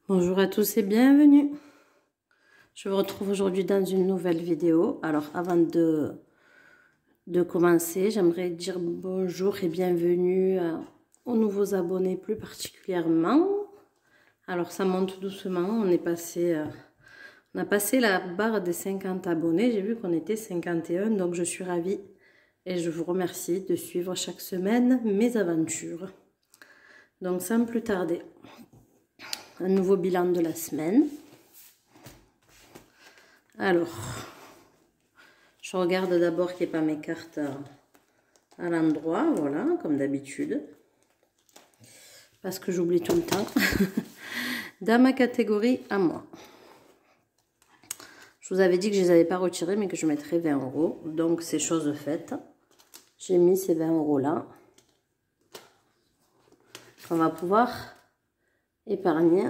Bonjour à tous et bienvenue. Je vous retrouve aujourd'hui dans une nouvelle vidéo. Alors avant de commencer, j'aimerais dire bonjour et bienvenue aux nouveaux abonnés plus particulièrement. Alors ça monte doucement, on a passé la barre des 50 abonnés. J'ai vu qu'on était 51, donc je suis ravie et je vous remercie de suivre chaque semaine mes aventures. Donc sans plus tarder, un nouveau bilan de la semaine. Alors, je regarde d'abord qu'il n'y ait pas mes cartes à l'endroit, voilà, comme d'habitude. Parce que j'oublie tout le temps. Dans ma catégorie à moi. Je vous avais dit que je ne les avais pas retirées, mais que je mettrais 20 €. Donc, c'est chose faite. J'ai mis ces 20 € là. Qu'on va pouvoir épargner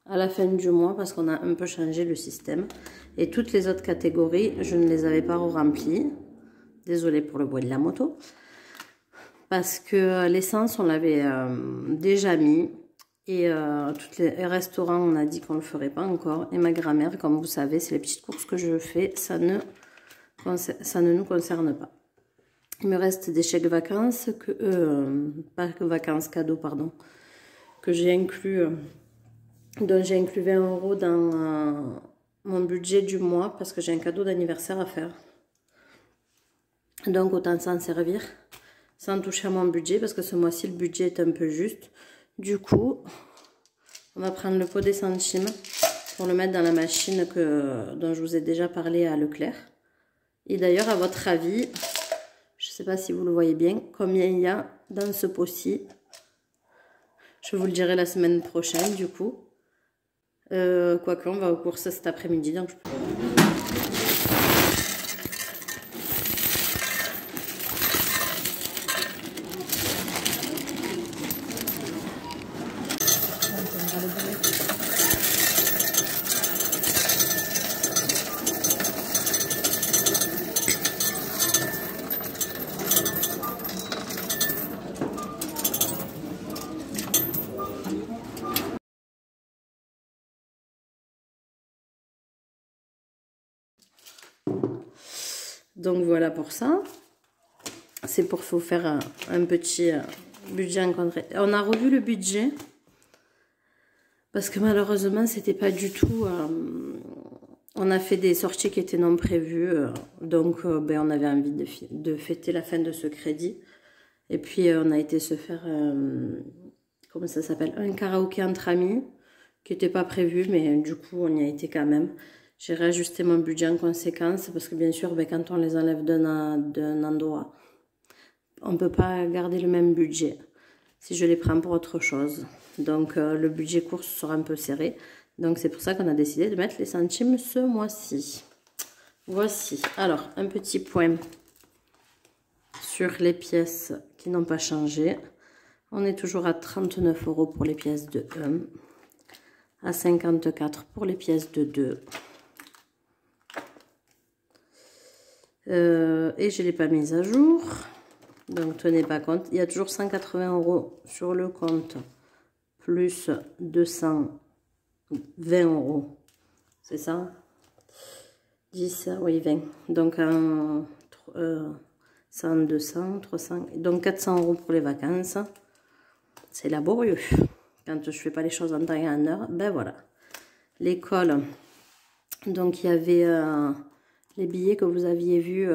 à la fin du mois parce qu'on a un peu changé le système. Et toutes les autres catégories, je ne les avais pas remplies. Désolée pour le bruit de la moto. Parce que l'essence, on l'avait déjà mis. Et tous les restaurants, on a dit qu'on ne le ferait pas encore. Et ma grand-mère, comme vous savez, c'est les petites courses que je fais. Ça ne nous concerne pas. Il me reste des chèques vacances, pas que vacances, cadeaux, pardon. Que j'ai inclus... Donc j'ai inclus 20 € dans mon budget du mois parce que j'ai un cadeau d'anniversaire à faire. Donc autant s'en servir sans toucher à mon budget parce que ce mois-ci le budget est un peu juste. Du coup, on va prendre le pot des centimes pour le mettre dans la machine dont je vous ai déjà parlé à Leclerc. Et d'ailleurs, à votre avis, je ne sais pas si vous le voyez bien, combien il y a dans ce pot-ci. Je vous le dirai la semaine prochaine du coup. Quoique, on va aux courses cet après-midi. Donc Donc voilà pour ça. C'est pour vous faire un petit budget rencontré. On a revu le budget. Parce que malheureusement, c'était pas du tout... on a fait des sorties qui étaient non prévues. Donc on avait envie de fêter la fin de ce crédit. Et puis on a été se faire... comment ça s'appelle? Un karaoké entre amis. Qui n'était pas prévu. Mais du coup, on y a été quand même. J'ai réajusté mon budget en conséquence parce que bien sûr, quand on les enlève d'un endroit, on ne peut pas garder le même budget si je les prends pour autre chose. Donc le budget course sera un peu serré. Donc c'est pour ça qu'on a décidé de mettre les centimes ce mois-ci. Voici. Alors, un petit point sur les pièces qui n'ont pas changé. On est toujours à 39 € pour les pièces de 1, à 54 pour les pièces de 2. Et je ne l'ai pas mise à jour. Donc tenez pas compte. Il y a toujours 180 € sur le compte. Plus 220 €. C'est ça? 10, oui 20. Donc 100, 200, 300. Donc 400 € pour les vacances. C'est laborieux. Quand je ne fais pas les choses en temps et en heure. Ben voilà. L'école. Donc il y avait... les billets que vous aviez vus,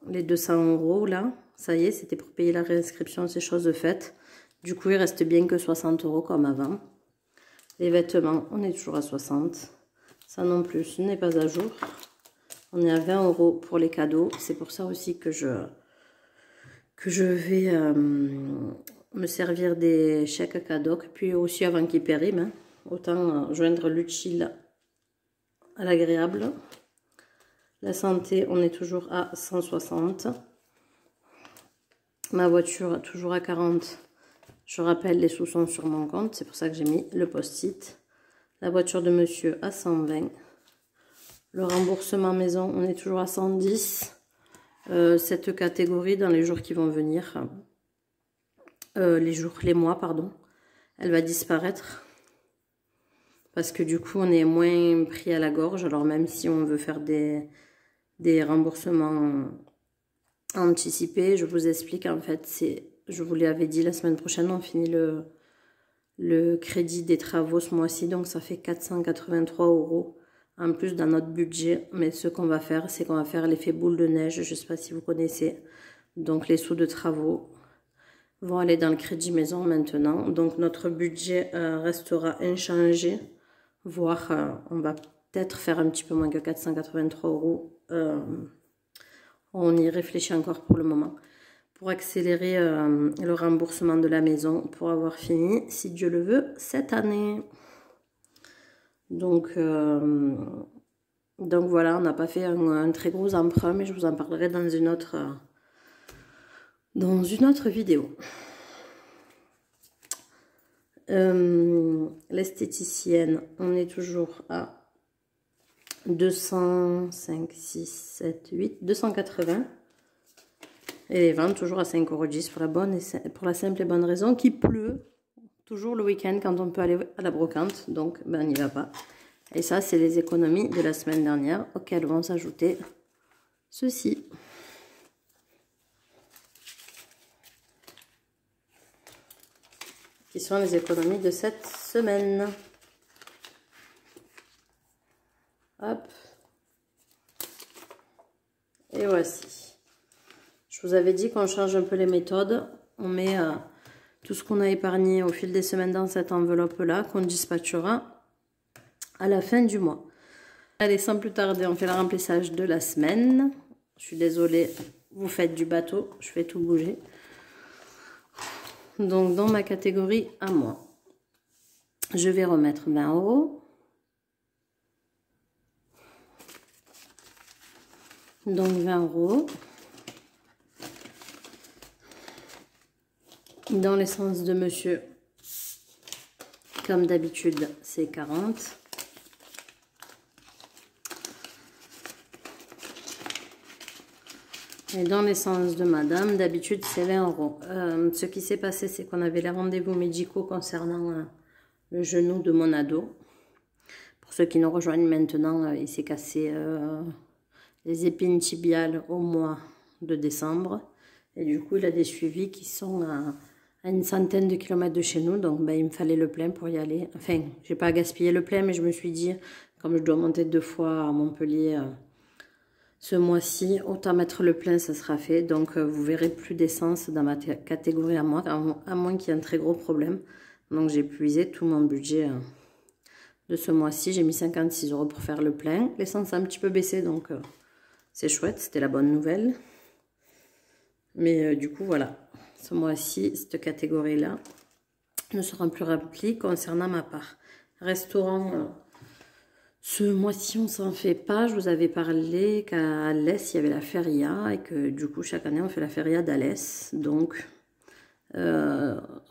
les 200 € là, ça y est, c'était pour payer la réinscription, c'est chose faite. Du coup, il reste bien que 60 € comme avant. Les vêtements, on est toujours à 60. Ça non plus, ce n'est pas à jour. On est à 20 € pour les cadeaux. C'est pour ça aussi que je vais me servir des chèques cadeaux. Puis aussi avant qu'ils périment, autant joindre l'utile à l'agréable. La santé, on est toujours à 160. Ma voiture, toujours à 40. Je rappelle, les sous sont sur mon compte. C'est pour ça que j'ai mis le post-it. La voiture de monsieur à 120. Le remboursement maison, on est toujours à 110. Cette catégorie, dans les jours qui vont venir, les mois, pardon, elle va disparaître. parce que du coup, on est moins pris à la gorge. Alors, même si on veut faire des remboursements anticipés, je vous explique, en fait, je vous l'avais dit, la semaine prochaine, on finit le crédit des travaux ce mois-ci, donc ça fait 483 € en plus dans notre budget. Mais ce qu'on va faire, c'est qu'on va faire l'effet boule de neige, je ne sais pas si vous connaissez. Donc les sous de travaux vont aller dans le crédit maison maintenant. Donc notre budget restera inchangé, voire on va peut-être faire un petit peu moins que 483 €. On y réfléchit encore pour le moment. Pour accélérer le remboursement de la maison, pour avoir fini, si Dieu le veut, cette année. Donc voilà, on n'a pas fait un très gros emprunt, mais je vous en parlerai dans une autre vidéo. L'esthéticienne, on est toujours à 205, 6, 7, 8, 280. Et les ventes toujours à 5,10 € pour la simple et bonne raison qu'il pleut toujours le week-end quand on peut aller à la brocante. Donc, ben, on n'y va pas. Et ça, c'est les économies de la semaine dernière auxquelles vont s'ajouter ceci. Qui sont les économies de cette semaine. Hop. Et voici. Je vous avais dit qu'on change un peu les méthodes. On met tout ce qu'on a épargné au fil des semaines dans cette enveloppe-là, qu'on dispatchera à la fin du mois. Allez, sans plus tarder, on fait le remplissage de la semaine. Je suis désolée, vous faites du bateau, je fais tout bouger. Donc, dans ma catégorie à moi, je vais remettre 20 €. Donc, 20 €. Dans l'essence de monsieur, comme d'habitude, c'est 40. Et dans l'essence de madame, d'habitude, c'est 20 €. Ce qui s'est passé, c'est qu'on avait les rendez-vous médicaux concernant le genou de mon ado. Pour ceux qui nous rejoignent maintenant, il s'est cassé les épines tibiales au mois de décembre. Et du coup, il a des suivis qui sont à une centaine de kilomètres de chez nous, donc ben, il me fallait le plein pour y aller. Enfin, j'ai pas gaspillé le plein, mais je me suis dit, comme je dois monter 2 fois à Montpellier ce mois-ci, autant mettre le plein, ça sera fait. Donc vous verrez plus d'essence dans ma catégorie à moi, à moins qu'il y ait un très gros problème. Donc j'ai épuisé tout mon budget de ce mois-ci. J'ai mis 56 € pour faire le plein. L'essence a un petit peu baissé, donc c'est chouette, c'était la bonne nouvelle. Mais du coup, voilà. Ce mois-ci, cette catégorie-là ne sera plus remplie concernant ma part. Restaurant, ce mois-ci, on s'en fait pas. Je vous avais parlé qu'à Alès, il y avait la feria et que du coup, chaque année, on fait la feria d'Alès. Donc,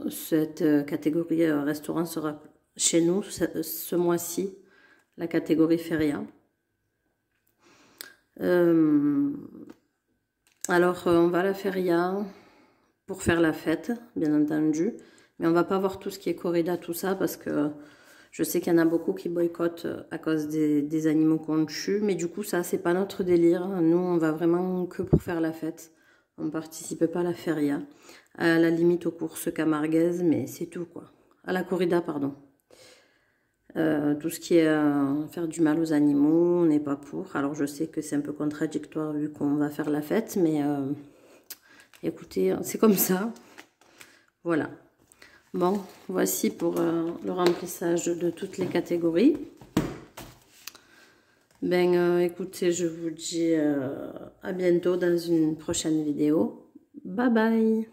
cette catégorie restaurant sera chez nous ce mois-ci, la catégorie feria. Alors, on va à la feria pour faire la fête, bien entendu. Mais on va pas voir tout ce qui est corrida, tout ça, parce que je sais qu'il y en a beaucoup qui boycottent à cause des animaux qu'on tue. Mais du coup, ça, c'est pas notre délire. Nous, on va vraiment que pour faire la fête. On ne participe pas à la feria. À la limite aux courses camarguaises, mais c'est tout, quoi. À la corrida, pardon. Tout ce qui est faire du mal aux animaux, on n'est pas pour. Alors je sais que c'est un peu contradictoire vu qu'on va faire la fête, mais écoutez, c'est comme ça. Voilà. Bon, voici pour le remplissage de toutes les catégories. Ben écoutez, je vous dis à bientôt dans une prochaine vidéo. Bye bye!